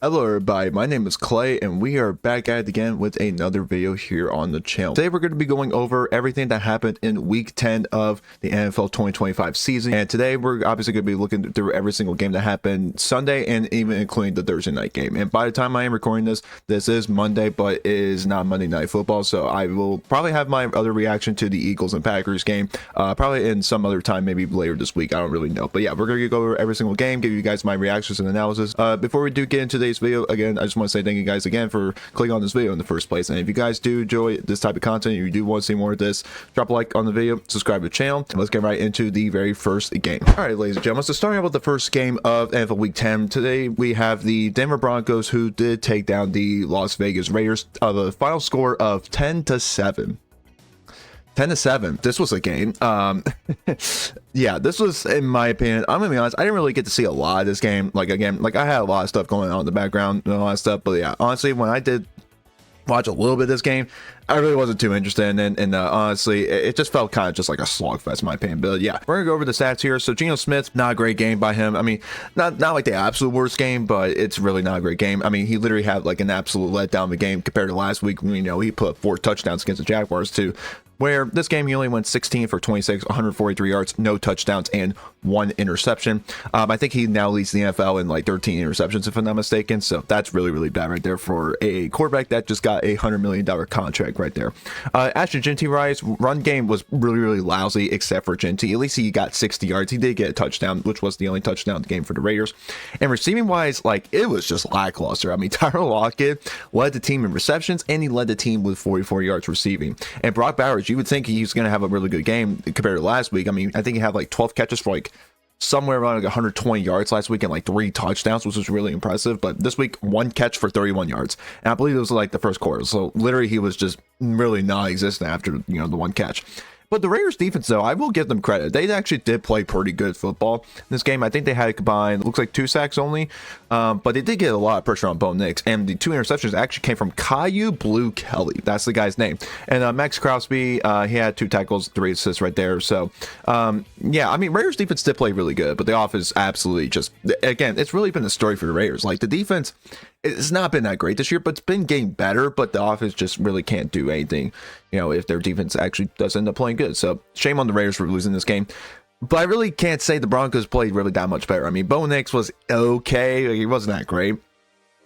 Hello everybody, my name is Clay and we are back at it again with another video here on the channel. Today we're going to be going over everything that happened in week 10 of the NFL 2025 season, and today we're obviously going to be looking through every single game that happened Sunday and even including the Thursday night game. And by the time I am recording this is Monday, but it is not Monday Night Football, so I will probably have my other reaction to the Eagles and Packers game probably in some other time, maybe later this week. I don't really know, but yeah, we're going to go over every single game, give you guys my reactions and analysis. Before we do get into today's video, again, I just want to say thank you guys again for clicking on this video in the first place. And if you guys do enjoy this type of content, you do want to see more of this, drop a like on the video, subscribe to the channel, and let's get right into the very first game. All right, ladies and gentlemen, so starting out with the first game of NFL Week 10, today we have the Denver Broncos, who did take down the Las Vegas Raiders of a final score of 10-7. 10-7. This was a game. Yeah, this was, in my opinion, I'm gonna be honest, I didn't really get to see a lot of this game. Like, again, like I had a lot of stuff going on in the background and a lot of stuff, but yeah, honestly, when I did watch a little bit of this game, I really wasn't too interested in, and honestly, it just felt kind of just like a slogfest in my opinion. But yeah, we're gonna go over the stats here. So Geno Smith, not a great game by him. I mean, not like the absolute worst game, but it's really not a great game. I mean, he literally had like an absolute letdown of a game compared to last week. You know, he put up 4 touchdowns against the Jaguars too, where this game he only went 16 for 26, 143 yards, no touchdowns, and 1 interception. I think he now leads the NFL in like 13 interceptions, if I'm not mistaken. So that's really, really bad right there for a quarterback that just got a $100 million contract right there. Ashton Jeanty-Rice run game was really, really lousy, except for Jeanty. At least he got 60 yards. He did get a touchdown, which was the only touchdown in the game for the Raiders. And receiving wise, like, it was just lackluster. I mean, Tyler Lockett led the team in receptions, and he led the team with 44 yards receiving. And Brock Bowers, you would think he's going to have a really good game compared to last week. I mean, I think he had like 12 catches for like somewhere around like 120 yards last week and like 3 touchdowns, which was really impressive. But this week, 1 catch for 31 yards. And I believe it was like the first quarter. So literally he was just really non-existent after, you know, the 1 catch. But the Raiders defense, though, I will give them credit. They actually did play pretty good football in this game. I think they had a combined, looks like 2 sacks only, but they did get a lot of pressure on Bo Nix. And the 2 interceptions actually came from Caillou Blue Kelly. That's the guy's name. And Max Crosby, he had 2 tackles, 3 assists right there. So, yeah, I mean, Raiders defense did play really good, but the offense absolutely just, again, it's really been the story for the Raiders. Like, the defense, it's not been that great this year, but it's been getting better, but the offense just really can't do anything, you know, if their defense actually does end up playing good. So shame on the Raiders for losing this game. But I really can't say the Broncos played really that much better. I mean, Bo Nix was okay. He wasn't that great.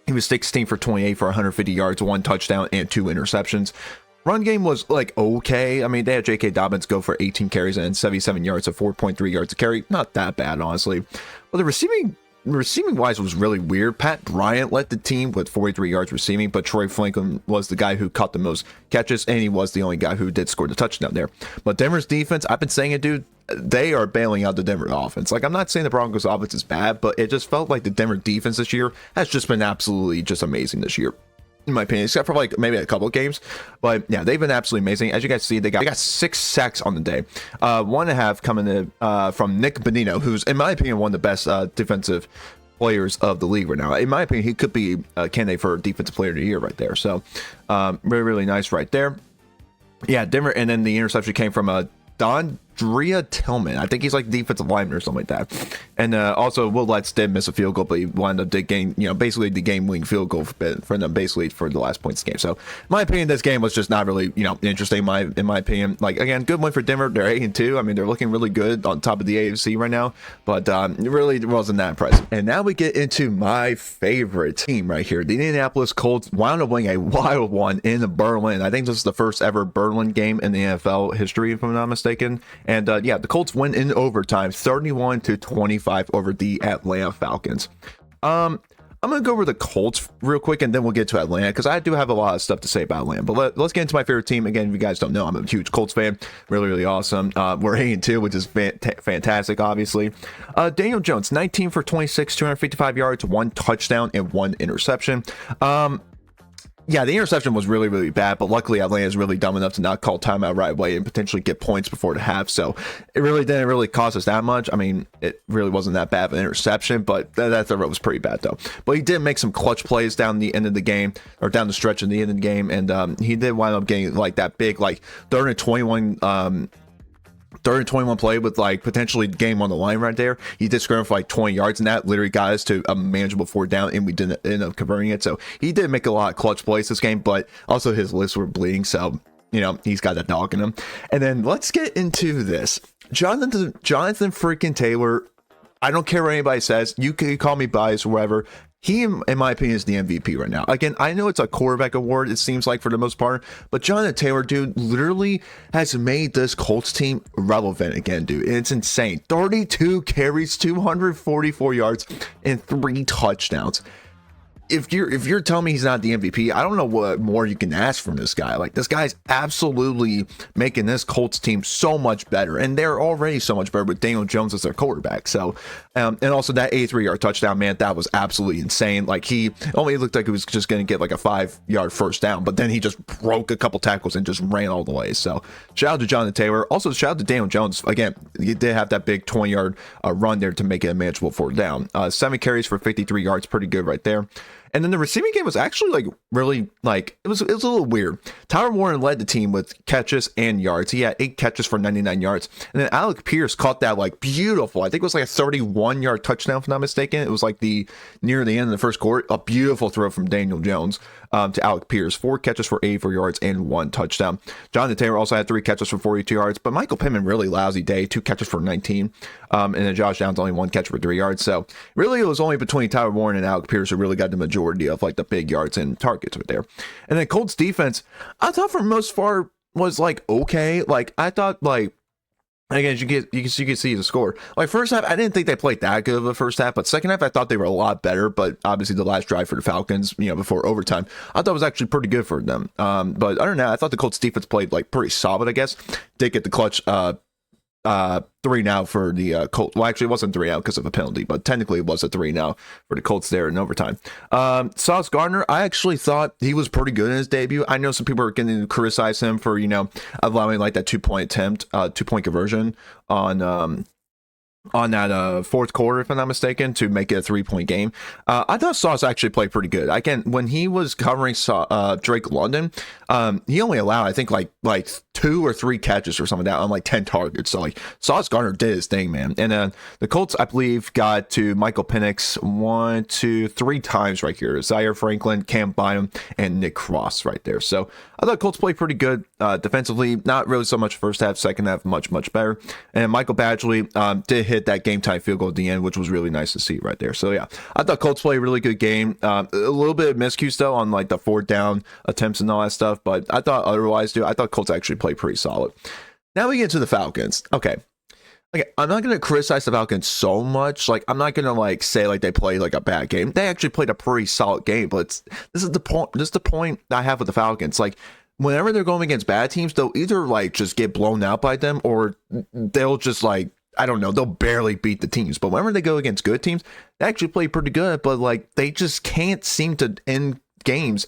He was 16 for 28 for 150 yards, 1 touchdown, and 2 interceptions. Run game was like okay. I mean, they had J.K. Dobbins go for 18 carries and 77 yards of 4.3 yards a carry. Not that bad, honestly. But the receiving wise was really weird. Pat Bryant led the team with 43 yards receiving, but Troy Franklin was the guy who caught the most catches, and he was the only guy who did score the touchdown there. But Denver's defense, I've been saying it, dude, they are bailing out the Denver offense. Like, I'm not saying the Broncos offense is bad, but it just felt like the Denver defense this year has just been absolutely just amazing this year, in my opinion, except for like maybe a couple of games. But yeah, they've been absolutely amazing. As you guys see, they got 6 sacks on the day. 1.5 coming in from Nick Bonino, who's, in my opinion, one of the best defensive players of the league right now. In my opinion, he could be a candidate for defensive player of the year right there. So really, really nice right there. Yeah, Denver. And then the interception came from Dondria Tillman. I think he's like defensive lineman or something like that. And also, Will Lutz did miss a field goal, but he wound up getting, you know, basically the game-winning field goal for them, basically for the last points of the game. So, in my opinion, this game was just not really, you know, interesting. In my opinion, like, again, good win for Denver. They're 8-2. I mean, they're looking really good on top of the AFC right now, but it really wasn't that impressive. And now we get into my favorite team right here. The Indianapolis Colts wound up winning a wild one in Berlin. I think this is the first ever Berlin game in the NFL history, if I'm not mistaken. And yeah, the Colts win in overtime, 31-25 over the Atlanta Falcons. I'm going to go over the Colts real quick, and then we'll get to Atlanta, because I do have a lot of stuff to say about Atlanta. But let's get into my favorite team. Again, if you guys don't know, I'm a huge Colts fan. Really, really awesome. We're 8-2, which is fantastic, obviously. Daniel Jones, 19 for 26, 255 yards, 1 touchdown, and 1 interception. Yeah, the interception was really, really bad, but luckily Atlanta is really dumb enough to not call timeout right away and potentially get points before the half, so it really didn't really cost us that much. I mean, it really wasn't that bad of an interception, but that was pretty bad, though. But he did make some clutch plays down the end of the game, or down the stretch in the end of the game, and he did wind up getting, like, that big, like, 3rd and 21 third and 21 play with like potentially game on the line right there. He did scramble for like 20 yards, and that literally got us to a manageable fourth down, and we didn't end up converting it. So he did make a lot of clutch plays this game, but also his lips were bleeding. So, you know, he's got that dog in him. And then let's get into this. Jonathan freaking Taylor. I don't care what anybody says. You can call me biased or whatever. He, in my opinion, is the MVP right now. Again, I know it's a quarterback award, it seems like, for the most part, but Jonathan Taylor, dude, literally has made this Colts team relevant again, dude. And it's insane. 32 carries, 244 yards, and 3 touchdowns. If you're telling me he's not the MVP, I don't know what more you can ask from this guy. Like, this guy's absolutely making this Colts team so much better, and they're already so much better with Daniel Jones as their quarterback. So, and also that 83-yard touchdown, man, that was absolutely insane. Like, he only looked like he was just going to get like a 5-yard first down, but then he just broke a couple tackles and just ran all the way. So, shout out to Jonathan Taylor. Also, shout out to Daniel Jones. Again, he did have that big 20-yard run there to make it a manageable fourth down. 7 carries for 53 yards, pretty good right there. And then the receiving game was actually like really like it was a little weird. Tyler Warren led the team with catches and yards. He had 8 catches for 99 yards. And then Alec Pierce caught that like beautiful. I think it was like a 31-yard touchdown, if I'm not mistaken. It was like the near the end of the first quarter. A beautiful throw from Daniel Jones to Alec Pierce. 4 catches for 84 yards and 1 touchdown. Jonathan Taylor also had 3 catches for 42 yards. But Michael Pittman, really lousy day. 2 catches for 19. And then Josh Downs only 1 catch for 3 yards. So really it was only between Tyler Warren and Alec Pierce who really got the majority of like the big yards and targets right there. And then Colts defense, I thought for most part was like okay. Like I thought like again you can see the score. Like first half, I didn't think they played that good of a first half, but second half I thought they were a lot better. But obviously the last drive for the Falcons, you know, before overtime, I thought was actually pretty good for them. But other than that, I thought the Colts defense played like pretty solid. I guess did get the clutch 3 now for the Colts. Well, actually, it wasn't 3 out because of a penalty, but technically it was a 3 now for the Colts there in overtime. Sauce Gardner, I actually thought he was pretty good in his debut. I know some people are going to criticize him for, you know, allowing like that 2-point attempt, 2-point conversion on that fourth quarter, if I'm not mistaken, to make it a 3-point game. I thought Sauce actually played pretty good. Again, when he was covering Drake London, he only allowed, I think, like 2 or 3 catches or something like that on like 10 targets. So like Sauce Gardner did his thing, man. And then the Colts, I believe, got to Michael Penix 1, 2, 3 times right here. Zaire Franklin, Cam Bynum, and Nick Cross right there. So I thought Colts played pretty good defensively. Not really so much first half, second half, much better. And Michael Badgley did hit that game time field goal at the end, which was really nice to see right there. So yeah, I thought Colts played a really good game. A little bit of miscues though on like the 4th down attempts and all that stuff, but I thought otherwise, dude, I thought Colts actually played pretty solid. Now we get to the Falcons. Okay, I'm not gonna criticize the Falcons so much. Like I'm not gonna like say like they played like a bad game. They actually played a pretty solid game. But this is the point. This is the point I have with the Falcons. Like whenever they're going against bad teams, they'll either like just get blown out by them, or they'll just like, I don't know, they'll barely beat the teams. But whenever they go against good teams, they actually play pretty good. But like they just can't seem to end games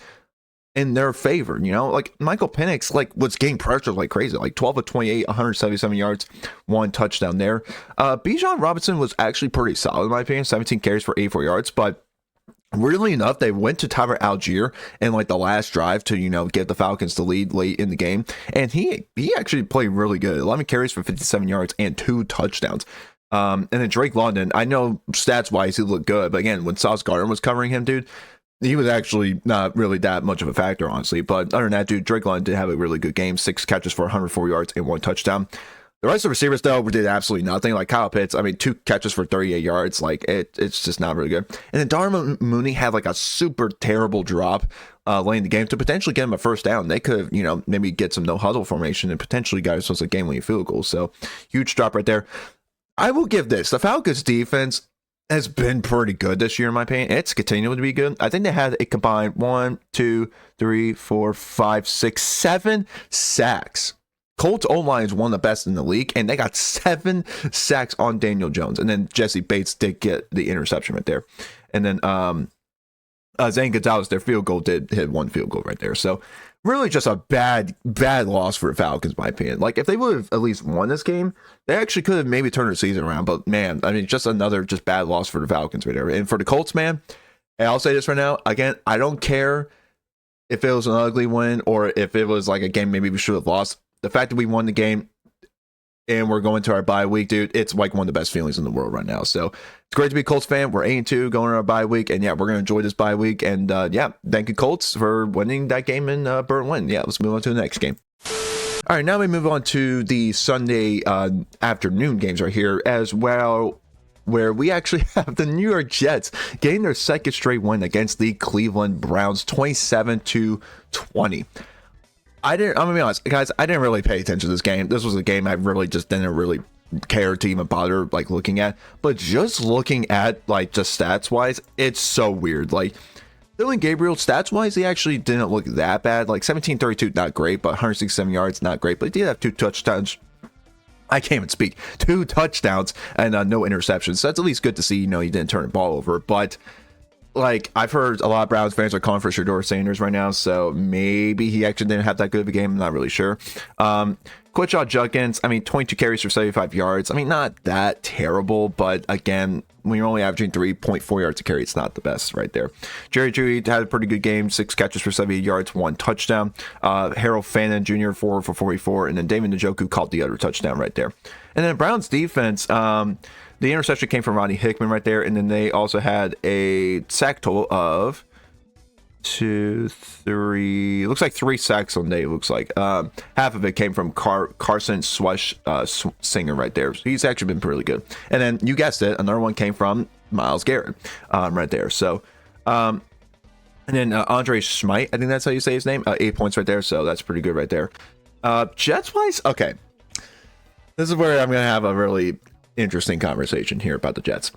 in their favor, you know. Like Michael Penix like was getting pressure like crazy, like 12 of 28, 177 yards, 1 touchdown there. Bijan Robinson was actually pretty solid in my opinion, 17 carries for 84 yards. But weirdly enough, they went to Tyler Algier in like the last drive to, you know, get the Falcons to lead late in the game, and he actually played really good. 11 carries for 57 yards and 2 touchdowns. And then Drake London, I know stats wise he looked good, but again, when Sauce Gardner was covering him, dude, he was actually not really that much of a factor, honestly. But other than that, dude, Drake London did have a really good game. 6 catches for 104 yards and 1 touchdown. The rest of the receivers, though, did absolutely nothing. Like Kyle Pitts, I mean, 2 catches for 38 yards. Like, it's just not really good. And then Darnell Mooney had like a super terrible drop late in the game to potentially get him a first down. They could have, you know, maybe get some no-huddle formation and potentially got themselves a game-winning field goal. So, huge drop right there. I will give this. The Falcons' defense has been pretty good this year, in my opinion. It's continuing to be good. I think they had a combined 1, 2, 3, 4, 5, 6, 7 sacks. Colts O-line is one of the best in the league, and they got 7 sacks on Daniel Jones. And then Jesse Bates did get the interception right there. And then Zane Gonzalez, their field goal, did hit 1 field goal right there. So really just a bad loss for the Falcons, in my opinion. Like if they would have at least won this game, they actually could have maybe turned the season around. But man, I mean, just another just bad loss for the Falcons right there. And for the Colts, man, and I'll say this right now, again, I don't care if it was an ugly win or if it was like a game maybe we should have lost. The fact that we won the game, and we're going to our bye week, dude. It's like one of the best feelings in the world right now. So it's great to be a Colts fan. We're 8-2 going on our bye week, and yeah, we're gonna enjoy this bye week. And yeah, thank you Colts for winning that game in Berlin. Yeah, let's move on to the next game. All right, now we move on to the Sunday afternoon games right here as well, where we actually have the New York Jets getting their second straight win against the Cleveland Browns, 27-20. I'm gonna be honest, guys, I didn't really pay attention to this game. This was a game I really just didn't really care to even bother like looking at. But just looking at like just stats wise, it's so weird. Like Dillon Gabriel, stats wise, he actually didn't look that bad. Like 17-32, not great, but 167 yards, not great. But he did have 2 touchdowns. I can't even speak. 2 touchdowns and no interceptions. So that's at least good to see. You know, he didn't turn the ball over. But like I've heard a lot of Browns fans are calling for Shedeur Sanders right now, so maybe he actually didn't have that good of a game. I'm not really sure. Quinshon Judkins, I mean, 22 carries for 75 yards. I mean, not that terrible, but again, when you're only averaging 3.4 yards a carry, it's not the best right there. Jerry Jeudy had a pretty good game, 6 catches for 78 yards, 1 touchdown. Harold Fannin Jr. 4 for 44, and then David Njoku caught the other touchdown right there. And then Browns defense, the interception came from Rodney Hickman right there, and then they also had a sack total of 2, 3. Looks like 3 sacks on the day. It looks like half of it came from Carson Singer right there. So he's actually been pretty good. And then you guessed it, another one came from Myles Garrett right there. So and then Andre Schmidt, I think that's how you say his name. 8 points right there. So that's pretty good right there. Jets wise, okay. This is where I'm gonna have a really interesting conversation here about the Jets.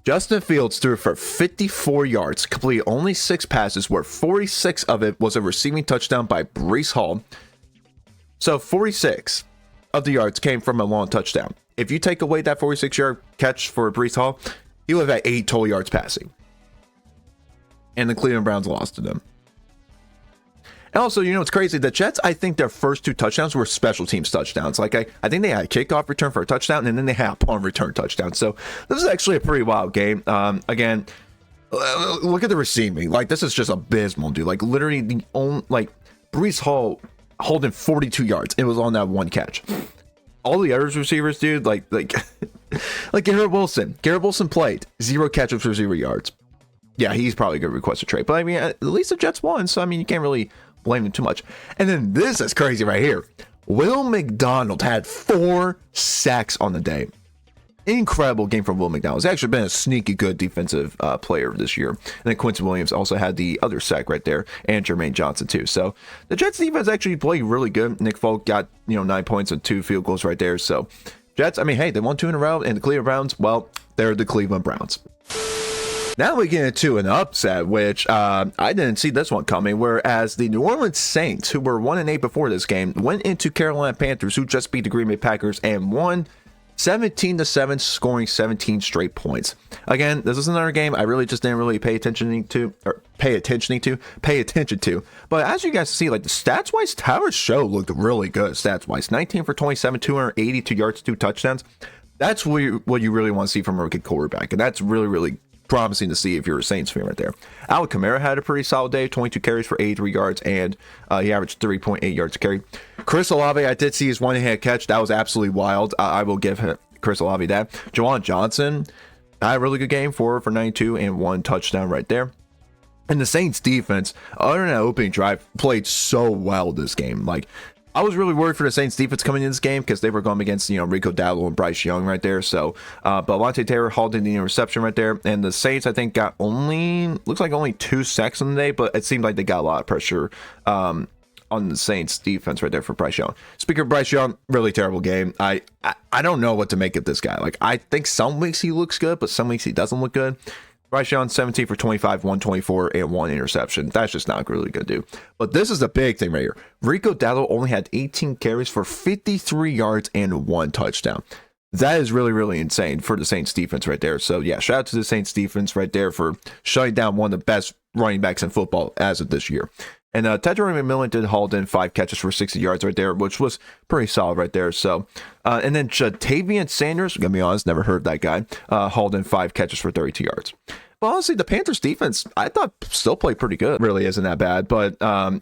Justin Fields threw for 54 yards, completed only 6 passes, where 46 of it was a receiving touchdown by Breece Hall. So 46 of the yards came from a long touchdown. If you take away that 46-yard catch for Breece Hall, he would have had 8 total yards passing. And the Cleveland Browns lost to them. And also, you know, it's crazy. The Jets, I think their first 2 touchdowns were special teams touchdowns. Like, I think they had a kickoff return for a touchdown, and then they had a punt return touchdown. So this is actually a pretty wild game. Again, look at the receiving. Like, this is just abysmal, dude. Like, literally, the only, like, Breece Hall holding 42 yards. It was on that 1 catch. All the other receivers, dude, like Garrett Wilson. Garrett Wilson played 0 catches for 0 yards. Yeah, he's probably going to request a trade. But, I mean, at least the Jets won. So, I mean, you can't really blame them too much. And then this is crazy right here. Will McDonald had 4 sacks on the day. Incredible game from Will McDonald. He's actually been a sneaky good defensive player this year. And then Quincy Williams also had the other sack right there, and Jermaine Johnson too. So the Jets defense actually played really good. Nick Folk got 9 points and 2 field goals right there. So Jets, I mean, hey, they won 2 in a row, and the Cleveland Browns, well, they're the Cleveland Browns. Now we get into an upset, which I didn't see this one coming, whereas the New Orleans Saints, who were 1-8 before this game, went into Carolina Panthers, who just beat the Green Bay Packers and won 17-7, scoring 17 straight points. Again, this is another game I really just didn't really pay attention to. But as you guys see, like the stats wise, Tyler Show looked really good stats wise. 19 for 27, 282 yards, 2 touchdowns. That's what you really want to see from a rookie quarterback, and that's really, really promising to see if you're a Saints fan right there. Alvin Kamara had a pretty solid day, 22 carries for 83 yards, and he averaged 3.8 yards a carry. Chris Olave, I did see his one-hand catch. That was absolutely wild. I will give Chris Olave that. Juwan Johnson had a really good game, 4 for 92 and 1 touchdown right there. And the Saints defense, other than that opening drive, played so well this game. Like, I was really worried for the Saints defense coming in this game because they were going against, Rico Dowdle and Bryce Young right there. So, but Alontae Taylor hauled in the interception right there. And the Saints, I think, got only 2 sacks on the day, but it seemed like they got a lot of pressure on the Saints defense right there for Bryce Young. Speaking of Bryce Young, really terrible game. I don't know what to make of this guy. Like, I think some weeks he looks good, but some weeks he doesn't look good. Bryce Young, 17 for 25, 124, and 1 interception. That's just not really good, dude. But this is the big thing right here. Rico Dowdle only had 18 carries for 53 yards and 1 touchdown. That is really, really insane for the Saints defense right there. So, yeah, shout out to the Saints defense right there for shutting down one of the best running backs in football as of this year. And Tedrick McMillan did haul in 5 catches for 60 yards right there, which was pretty solid right there. So, and then Jatavian Sanders, I'm gonna be honest, never heard that guy, hauled in 5 catches for 32 yards. But honestly, the Panthers defense, I thought still played pretty good. Really isn't that bad. But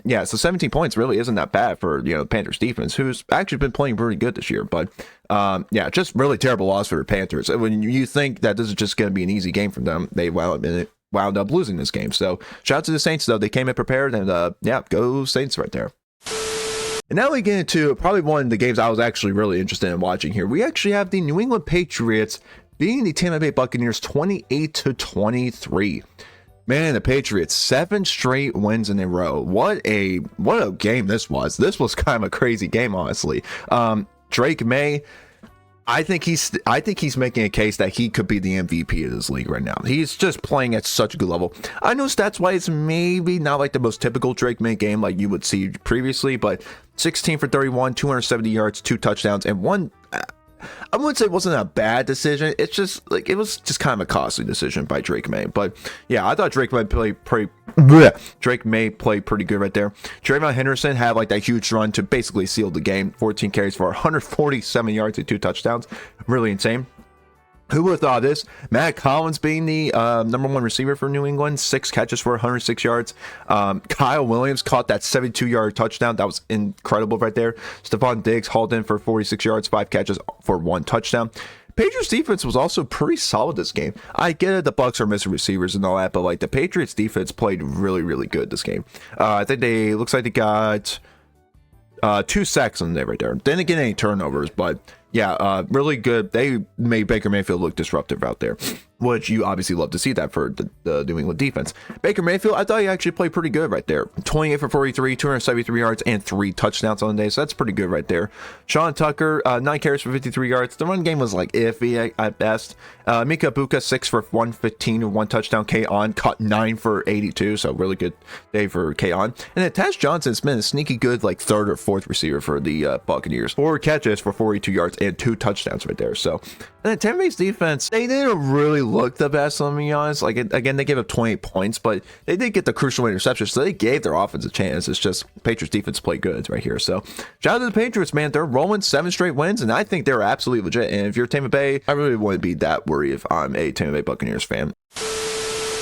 yeah, so 17 points really isn't that bad for, the Panthers defense, who's actually been playing pretty good this year. But yeah, just really terrible loss for the Panthers. When you think that this is just going to be an easy game for them, they wound up losing this game. So shout out to the Saints, though. They came in prepared, and yeah, go Saints right there. And now we get into probably one of the games I was actually really interested in watching here. We actually have the New England Patriots beating the Tampa Bay Buccaneers 28-23. Man, the Patriots, 7 straight wins in a row. What a game this was. This was kind of a crazy game, honestly. Drake May, I think he's making a case that he could be the MVP of this league right now. He's just playing at such a good level. I know stats wise, maybe not like the most typical Drake May game like you would see previously, but 16 for 31, 270 yards, 2 touchdowns, and one. I wouldn't say it wasn't a bad decision. It's just like it was just kind of a costly decision by Drake May. But yeah, I thought Drake May play pretty good right there. Trayvon Henderson had like that huge run to basically seal the game. 14 carries for 147 yards and 2 touchdowns. Really insane. Who would have thought this? Matt Collins being the number 1 receiver for New England, 6 catches for 106 yards. Kyle Williams caught that 72-yard touchdown. That was incredible right there. Stephon Diggs hauled in for 46 yards, 5 catches for 1 touchdown. Patriots defense was also pretty solid this game. I get it, the Bucs are missing receivers and all that, but like the Patriots defense played really, really good this game. I think looks like they got 2 sacks on there right there. Didn't get any turnovers, but yeah, really good. They made Baker Mayfield look disruptive out there, which you obviously love to see that for the New England defense. Baker Mayfield, I thought he actually played pretty good right there. 28 for 43, 273 yards, and 3 touchdowns on the day, so that's pretty good right there. Sean Tucker, 9 carries for 53 yards. The run game was like iffy at best. Mika Buka, 6 for 115 and 1 touchdown. K-On caught 9 for 82, so really good day for K-On. And then Taz Johnson's been a sneaky good like 3rd or 4th receiver for the Buccaneers. 4 catches for 42 yards and 2 touchdowns right there. So, and then Tampa Bay's defense, they didn't really look the best, let me be honest. Like, again, they gave up 28 points, but they did get the crucial interception, so they gave their offense a chance. It's just Patriots defense played good right here. So, shout out to the Patriots, man. They're rolling 7 straight wins, and I think they're absolutely legit. And if you're Tampa Bay, I really wouldn't be that worried if I'm a Tampa Bay Buccaneers fan.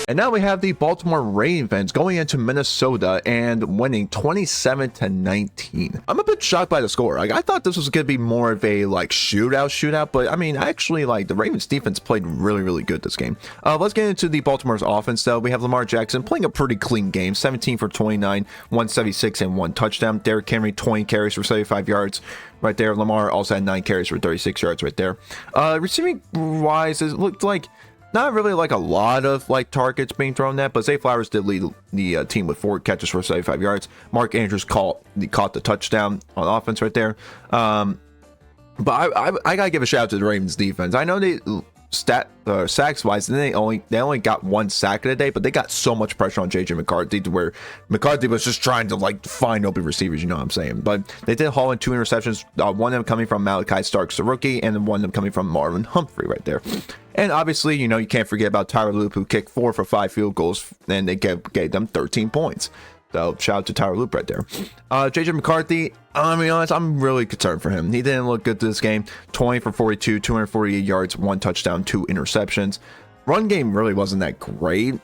And now we have the Baltimore Ravens going into Minnesota and winning 27-19. I'm a bit shocked by the score. Like, I thought this was going to be more of a like shootout, but I mean, actually, like the Ravens defense played really, really good this game. Let's get into the Baltimore's offense though. We have Lamar Jackson playing a pretty clean game, 17 for 29, 176 and 1 touchdown. Derrick Henry, 20 carries for 75 yards. Right there. Lamar also had 9 carries for 36 yards right there. Receiving wise, it looked like not really like a lot of like targets being thrown at, but Zay Flowers did lead the team with 4 catches for 75 yards. Mark Andrews caught the touchdown on offense right there. But I gotta give a shout out to the Ravens defense. I know they sacks wise, they only got 1 sack in a day, but they got so much pressure on JJ McCarthy to where McCarthy was just trying to like find open receivers, you know what I'm saying. But they did haul in 2 interceptions, one of them coming from Malachi Starks, the rookie, and then one of them coming from Marlon Humphrey right there. And obviously, you know, you can't forget about Tyler Loop, who kicked 4 for 5 field goals, and they gave them 13 points. So shout out to Tyler Loop right there. JJ McCarthy, I'll be honest, I'm really concerned for him. He didn't look good this game. 20 for 42, 248 yards, 1 touchdown, 2 interceptions. Run game really wasn't that great.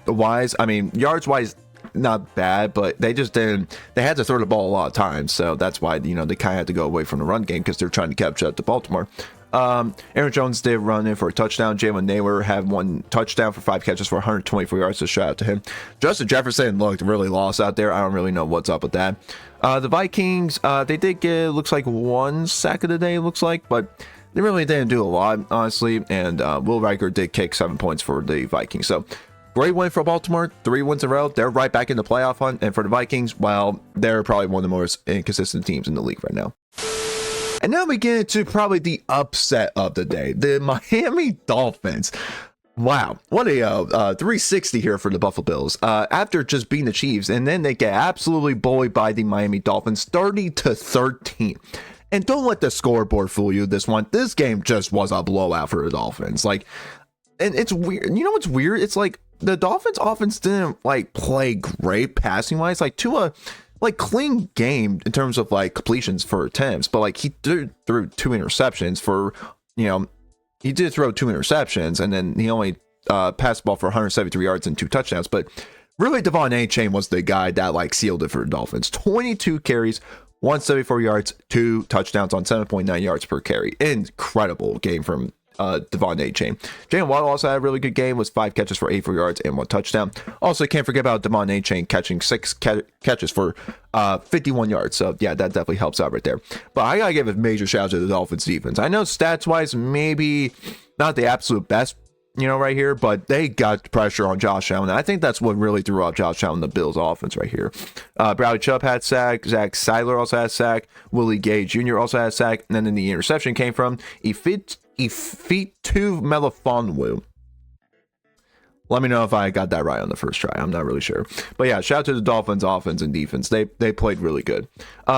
I mean, yards wise, not bad, but they just didn't. They had to throw the ball a lot of times, so that's why, you know, they kind of had to go away from the run game because they're trying to catch up to Baltimore. Aaron Jones did run in for a touchdown. Jalen Naylor had 1 touchdown for 5 catches for 124 yards, so shout out to him. Justin Jefferson looked really lost out there. I don't really know what's up with that. The Vikings, they did get, looks like 1 sack of the day, looks like, but they really didn't do a lot, honestly. And Will Riker did kick 7 points for the Vikings. So great win for Baltimore, 3 wins in a row. They're right back in the playoff hunt. And for the Vikings, well, they're probably one of the most inconsistent teams in the league right now. And now we get into probably the upset of the day, the Miami Dolphins. Wow, what a 360 here for the Buffalo Bills. After just beating the Chiefs, and then they get absolutely bullied by the Miami Dolphins, 30-13. And don't let the scoreboard fool you. This game just was a blowout for the Dolphins. Like, and it's weird. You know what's weird? It's like the Dolphins offense didn't like play great passing wise. Like Tua, like clean game in terms of like completions for attempts, but like he threw 2 interceptions for, you know, he did throw 2 interceptions, and then he only passed the ball for 173 yards and 2 touchdowns, but really Devon Achane was the guy that like sealed it for the Dolphins. 22 carries, 174 yards, 2 touchdowns on 7.9 yards per carry. Incredible game from Devon Achane. Jalen Waddle also had a really good game, was 5 catches for 84 yards and 1 touchdown. Also, can't forget about Devon Achane catching 6 catches for 51 yards. So yeah, that definitely helps out right there. But I gotta give a major shout out to the Dolphins defense. I know stats wise, maybe not the absolute best, right here, but they got pressure on Josh Allen. I think that's what really threw off Josh Allen, the Bills offense right here. Bradley Chubb had sack. Zach Seiler also had sack. Willie Gay Jr. also had sack. And then the interception came from Ifeatu Melifonwu. Let me know if I got that right on the first try. I'm not really sure. But yeah, shout out to the Dolphins offense and defense. They played really good.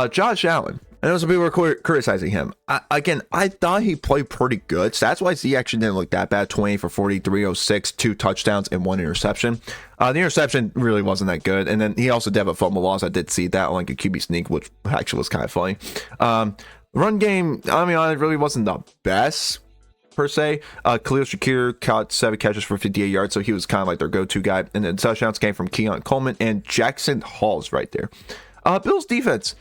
Josh Allen. I know some people were criticizing him. I thought he played pretty good. Stats-wise, he actually didn't look that bad. 20 for 40, 306, 2 touchdowns, and 1 interception. The interception really wasn't that good. And then he also did have a fumble loss. I did see that on like a QB sneak, which actually was kind of funny. Run game, I mean, it really wasn't the best per se. Khalil Shakir caught 7 catches for 58 yards, so he was kind of like their go-to guy. And then touchdowns came from Keon Coleman and Jackson Halls right there. Bills defense.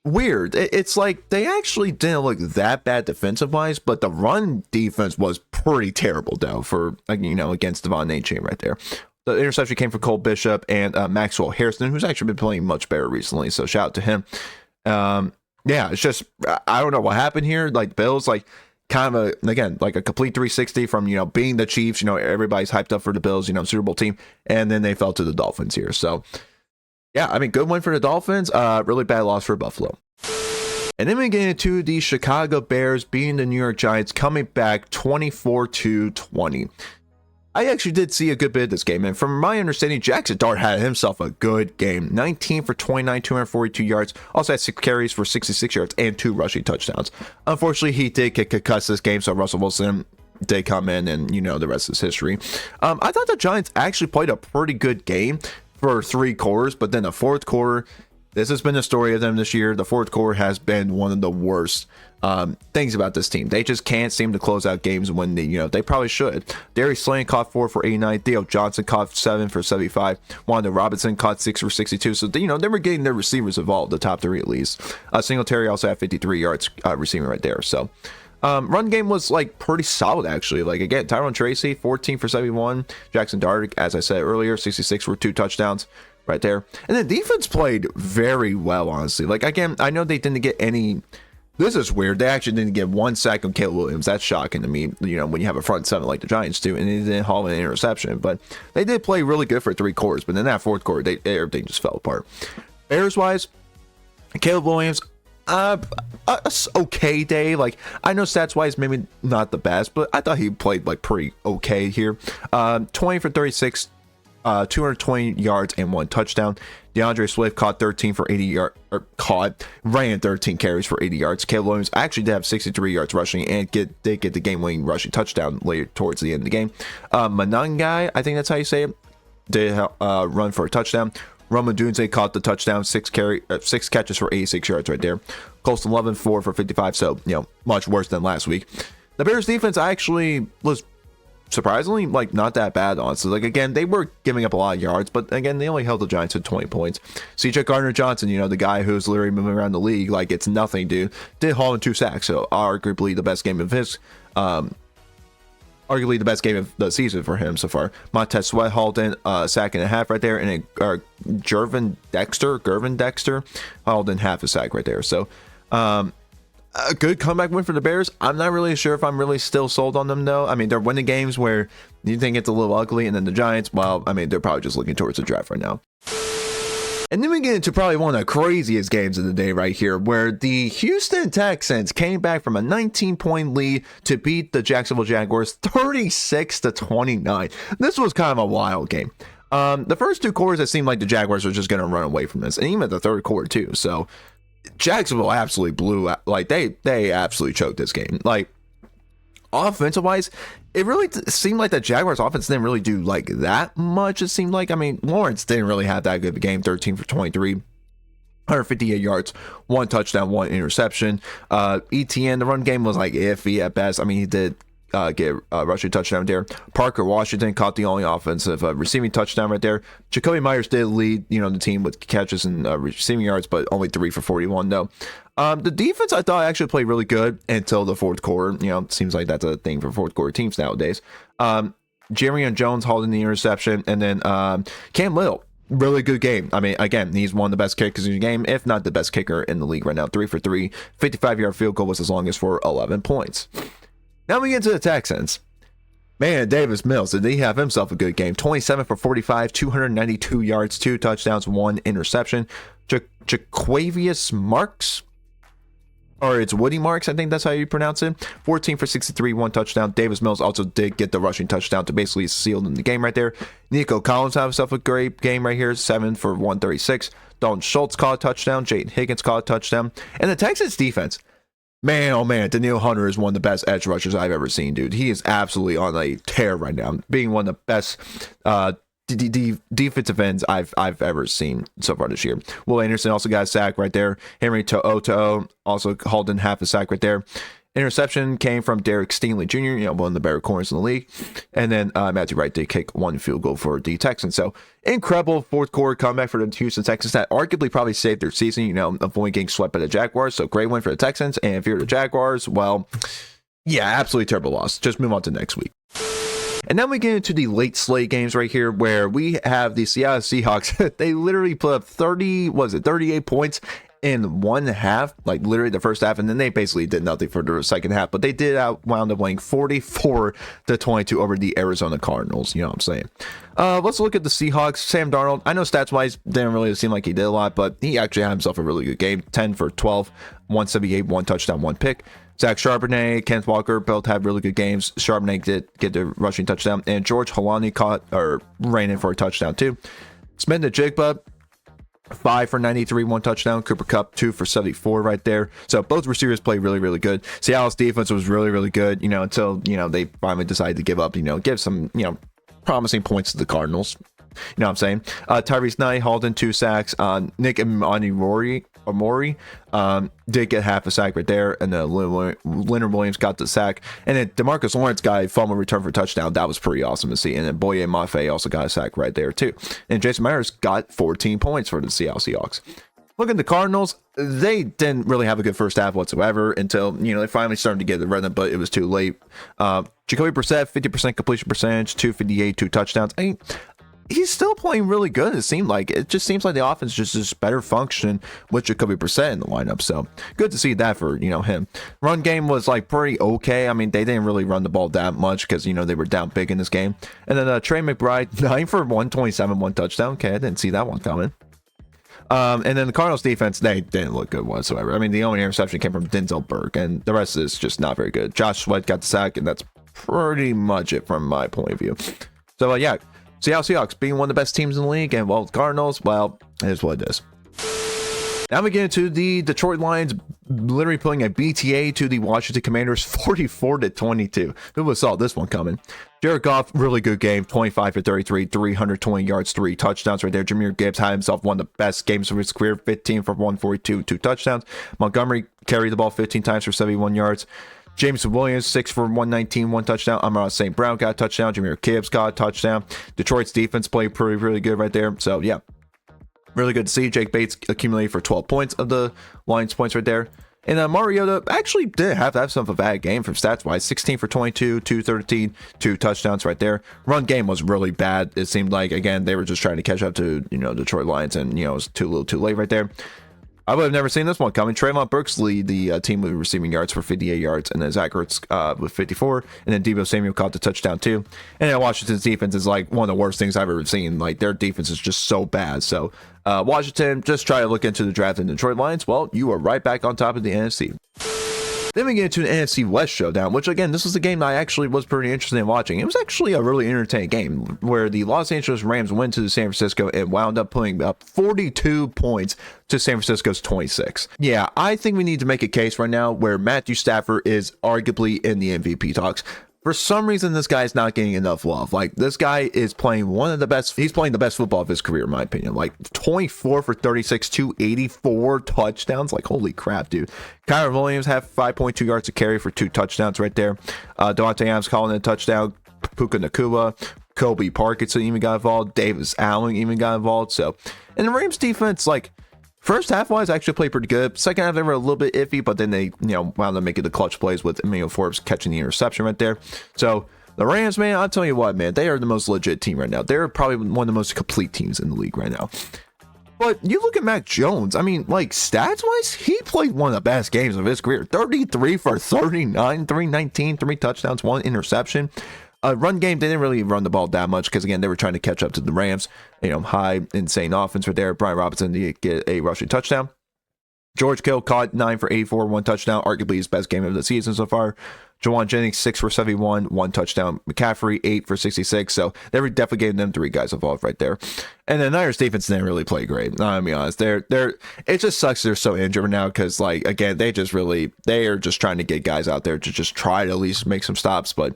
Weird. It's like they actually didn't look that bad defensive wise, but the run defense was pretty terrible though for against Devon Achane right there. The interception came from Cole Bishop and Maxwell Harrison, who's actually been playing much better recently. So shout out to him. Yeah, it's just I don't know what happened here. Like Bills, like kind of like a complete 360 from being the Chiefs. Everybody's hyped up for the Bills, Super Bowl team, and then they fell to the Dolphins here. So. Yeah, I mean, good win for the Dolphins. Really bad loss for Buffalo. And then we get into the Chicago Bears beating the New York Giants, coming back 24-20. I actually did see a good bit of this game, and from my understanding, Jackson Dart had himself a good game. 19 for 29, 242 yards. Also had 6 carries for 66 yards and 2 rushing touchdowns. Unfortunately, he did get concussed this game, so Russell Wilson did come in, and the rest is history. I thought the Giants actually played a pretty good game for 3 quarters, but then the 4th quarter, this has been the story of them this year. The 4th quarter has been one of the worst things about this team. They just can't seem to close out games when they probably should. Darius Slayton caught 4 for 89. Theo Johnson caught 7 for 75. Wanda Robinson caught 6 for 62. So they were getting their receivers involved, the top 3 at least. Singletary also had 53 yards receiving right there. So run game was like pretty solid actually. Like again, Tyrone Tracy 14 for 71. Jackson Dart, as I said earlier, 66 for 2 touchdowns right there. And the defense played very well, honestly. Like again, I know they didn't get any. This is weird. They actually didn't get 1 sack on Caleb Williams. That's shocking to me. When you have a front 7 like the Giants do, and they didn't haul an interception. But they did play really good for 3 quarters. But then that 4th quarter, everything just fell apart. Bears wise, Caleb Williams. Okay day. Like I know stats wise maybe not the best, but I thought he played like pretty okay here. 20 for 36, 220 yards and 1 touchdown. DeAndre Swift caught 13 for 80 yards, ran 13 carries for 80 yards. Caleb Williams actually did have 63 yards rushing and did get the game-winning rushing touchdown later towards the end of the game. Manungai, I think that's how you say it, did run for a touchdown. Rome Odunze caught the touchdown, 6 catches for 86 yards right there. Colston 11, 4 for 55, so, much worse than last week. The Bears defense actually was surprisingly, like, not that bad, honestly. Like, again, they were giving up a lot of yards, but again, they only held the Giants to 20 points. CJ Gardner-Johnson, the guy who's literally moving around the league like it's nothing, dude, did haul in 2 sacks, so arguably the best game of his, arguably the best game of the season for him so far. Montez Sweat hauled in a sack and a half right there, and Gervin Dexter hauled in half a sack right there. So, a good comeback win for the Bears. I'm not really sure if I'm really still sold on them, though. I mean, they're winning games where you think it's a little ugly, and then the Giants, well, I mean, they're probably just looking towards the draft right now. And then we get into probably one of the craziest games of the day right here, where the Houston Texans came back from a 19-point lead to beat the Jacksonville Jaguars 36-29. This was kind of a wild game. The first 2 quarters, it seemed like the Jaguars were just going to run away from this, and even the 3rd quarter too. So Jacksonville absolutely blew out. Like they absolutely choked this game. Like offensive wise, it really seemed like the Jaguars offense didn't really do like that much. It seemed like, I mean, Lawrence didn't really have that good of a game. 13 for 23, 158 yards, 1 touchdown, 1 interception. ETN, the run game was like iffy at best. I mean, he did get a rushing touchdown there. Parker Washington caught the only offensive receiving touchdown right there. Jacoby Myers did lead, the team with catches and receiving yards, but only 3 for 41 though. The defense I thought actually played really good until the fourth quarter. It seems like that's a thing for fourth quarter teams nowadays. Jerry Jones holding the interception, and then Cam Little. Really good game. I mean, again, he's one of the best kickers in the game, if not the best kicker in the league right now. 3 for 3. 55-yard field goal was as long as for 11 points. Now we get to the Texans. Man, Davis Mills, did he have himself a good game? 27 for 45, 292 yards, 2 touchdowns, 1 interception. Jaquavius Marks, or it's Woody Marks, I think that's how you pronounce it. 14 for 63, 1 touchdown. Davis Mills also did get the rushing touchdown to basically seal in the game right there. Nico Collins had himself a great game right here. 7 for 136. Dalton Schultz caught a touchdown. Jaden Higgins caught a touchdown. And the Texans defense, man, oh man, Danielle Hunter is one of the best edge rushers I've ever seen, dude. He is absolutely on a tear right now, being one of the best defensive ends I've ever seen so far this year. Will Anderson also got a sack right there. Henry To'o also hauled in half a sack right there. Interception came from Derek Stingley Jr., one of the better corners in the league. And then Matthew Wright did kick 1 field goal for the Texans. So incredible fourth quarter comeback for the Houston Texans that arguably probably saved their season, avoiding getting swept by the Jaguars. So great win for the Texans. And if you're the Jaguars, well, yeah, absolutely terrible loss. Just move on to next week. And then we get into the late slate games right here where we have the Seattle Seahawks. They literally put up 38 points in one half, like literally the first half, and then they basically did nothing for the second half, but they did wound up winning 44-22 over the Arizona Cardinals. You know what I'm saying? Let's look at the Seahawks. Sam Darnold, I know stats wise didn't really seem like he did a lot, but he actually had himself a really good game. 10 for 12, 178, 1 touchdown, 1 pick. Zach Charbonnet, Kenneth Walker both had really good games. Charbonnet did get the rushing touchdown, and George Holani ran in for a touchdown too. Smith-Njigba, 5 for 93, 1 touchdown. Cooper Kupp, 2 for 74 right there. So both receivers played really, really good. Seattle's defense was really, really good, until, they finally decided to give up, give some, promising points to the Cardinals. You know what I'm saying? Tyrese Knight hauled in 2 sacks. Nick Amori did get half a sack right there, and then Leonard Williams got the sack, and then DeMarcus Lawrence got a fumble return for a touchdown. That was pretty awesome to see. And then Boye Mafe also got a sack right there too. And Jason Myers got 14 points for the Seattle Seahawks. Look at the Cardinals. They didn't really have a good first half whatsoever until, they finally started to get the rhythm, but it was too late. Jacoby Brissett, 50% completion percentage, 258, 2 touchdowns. He's still playing really good. It just seems like the offense just better function with Jacoby Brissett in the lineup. So good to see that for, him. Run game was pretty okay. I mean, they didn't really run the ball that much because, they were down big in this game. And then Trey McBride, 9 for 127, 1 touchdown. Okay, I didn't see that one coming. And then the Cardinals defense, they didn't look good whatsoever. I mean, the only interception came from Denzel Burke, and the rest is just not very good. Josh Sweat got the sack, and that's pretty much it from my point of view. So, yeah. Seattle Seahawks being one of the best teams in the league, and Cardinals, well, it is what it is. Now we get into the Detroit Lions literally putting a BTA to the Washington Commanders 44-22. Who would have saw this one coming? Jared Goff, really good game, 25 for 33, 320 yards, 3 touchdowns right there. Jahmyr Gibbs had himself one of the best games of his career, 15 for 142, 2 touchdowns. Montgomery carried the ball 15 times for 71 yards. Jameson Williams, 6 for 119, 1 touchdown. Amon St. Brown got a touchdown. Jahmyr Gibbs got a touchdown. Detroit's defense played really good right there. So, yeah, really good to see. Jake Bates accumulated for 12 points of the Lions points right there. And Mariota actually did have to have some of a bad game from stats-wise. 16 for 22, 213, 2 touchdowns right there. Run game was really bad. It seemed like, again, they were just trying to catch up to, Detroit Lions, and, it was a little too late right there. I would have never seen this one coming. Treylon Burks lead the team with receiving yards for 58 yards, and then Zach Ertz with 54, and then Deebo Samuel caught the touchdown too. And then Washington's defense is one of the worst things I've ever seen. Their defense is just so bad. So Washington, just try to look into the draft in Detroit Lions. Well, you are right back on top of the NFC. Then we get into an NFC West showdown, which, again, this was a game that I actually was pretty interested in watching. It was actually a really entertaining game where the Los Angeles Rams went to San Francisco and wound up putting up 42 points to San Francisco's 26. Yeah, I think we need to make a case right now where Matthew Stafford is arguably in the MVP talks. For some reason, this guy's not getting enough love. Like, this guy is playing one of the best. He's playing the best football of his career, in my opinion. Like, 24 for 36, 284 touchdowns. Like, holy crap, dude. Kyron Williams have 5.2 yards to carry for 2 touchdowns right there. Devontae Adams calling a touchdown. Puka Nacua, Kobe Parkinson even got involved. Davis Allen even got involved. So, and the Rams defense, like, first half wise, actually played pretty good. Second half, they were a little bit iffy, but then they, wound up making the clutch plays with Emmanuel Forbes catching the interception right there. So the Rams, man, I'll tell you what, man, they are the most legit team right now. They're probably one of the most complete teams in the league right now. But you look at Mac Jones, I mean, like, stats-wise, he played one of the best games of his career. 33 for 39, 319, 3 touchdowns, 1 interception. Run game, they didn't really run the ball that much because, again, they were trying to catch up to the Rams. High, insane offense right there. Brian Robinson did get a rushing touchdown. George Kittle caught 9 for 84, 1 touchdown, arguably his best game of the season so far. Jawan Jennings, 6 for 71, 1 touchdown. McCaffrey, 8 for 66. So they were definitely getting them 3 guys involved right there. And the Niners defense didn't really play great. I'll be honest. It just sucks they're so injured now because, like, again, they are just trying to get guys out there to just try to at least make some stops. But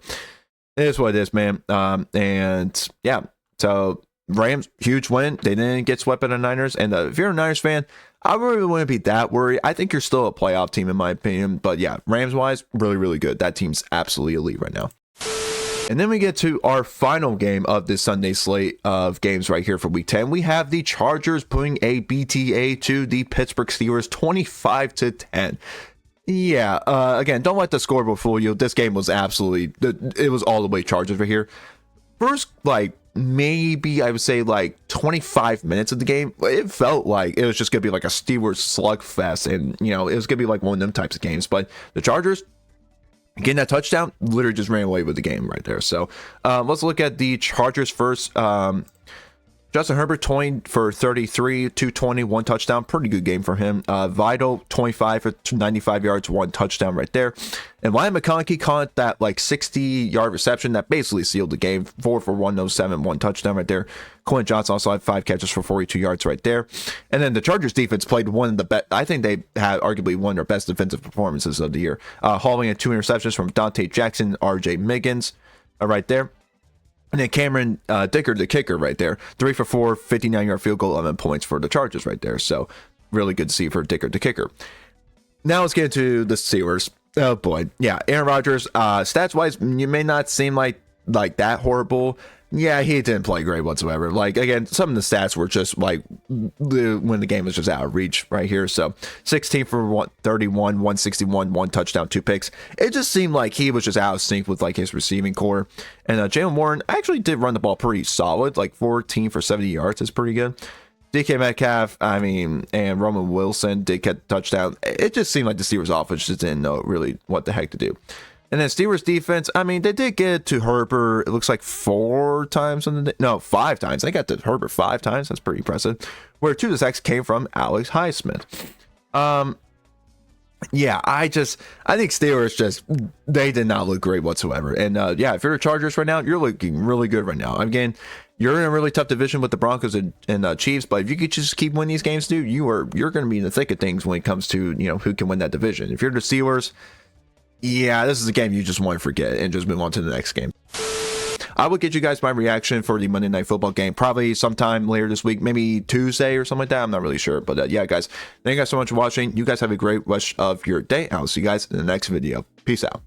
it is what it is, man. And yeah, so Rams, huge win. They didn't get swept by the Niners. And if you're a Niners fan, I really wouldn't be that worried. I think you're still a playoff team, in my opinion. But yeah, Rams-wise, really, really good. That team's absolutely elite right now. And then we get to our final game of this Sunday slate of games right here for Week 10. We have the Chargers putting a BTA to the Pittsburgh Steelers 25-10. Yeah, again, don't let the scoreboard fool you. This game was it was all the way Chargers right here. First, like, maybe I would say like 25 minutes of the game, it felt like it was just gonna be like a Steelers slugfest, and it was gonna be like one of them types of games. But the Chargers getting that touchdown literally just ran away with the game right there. So let's look at the Chargers first. Justin Herbert, 20 for 33, 220, 1 touchdown. Pretty good game for him. Vital, 25 for 95 yards, 1 touchdown right there. And Ryan McConkey caught that like 60-yard reception that basically sealed the game. 4 for 107, 1 touchdown right there. Quentin Johnson also had 5 catches for 42 yards right there. And then the Chargers defense played one of the best. I think they had arguably one of their best defensive performances of the year. Hauling in 2 interceptions from Dante Jackson, RJ Miggins right there. And then Cameron Dicker, the kicker right there. 3 for 4, 59-yard field goal, 11 points for the Chargers right there. So really good to see for Dicker, the kicker. Now let's get into the Steelers. Oh boy. Yeah, Aaron Rodgers, stats-wise, you may not seem like that horrible. Yeah, he didn't play great whatsoever. Like, again, some of the stats were just like when the game was just out of reach right here. So 16 for 131, 161, 1 touchdown, 2 picks. It just seemed like he was just out of sync with like his receiving core. And Jaylen Warren actually did run the ball pretty solid, like 14 for 70 yards is pretty good. DK Metcalf, and Roman Wilson did get the touchdown. It just seemed like the Steelers offense just didn't know really what the heck to do. And then Steelers defense, they did get to Herbert, it looks like 5 times. They got to Herbert 5 times. That's pretty impressive. Where 2 of the sacks came from Alex Highsmith. Yeah, I think Steelers they did not look great whatsoever. And yeah, if you're the Chargers right now, you're looking really good right now. Again, you're in a really tough division with the Broncos and Chiefs, but if you could just keep winning these games, dude, you're going to be in the thick of things when it comes to, who can win that division. If you're the Steelers, yeah, this is a game you just want to forget and just move on to the next game. I will get you guys my reaction for the Monday Night Football game probably sometime later this week, maybe Tuesday or something like that. I'm not really sure. But yeah, guys, thank you guys so much for watching. You guys have a great rest of your day. I'll see you guys in the next video. Peace out.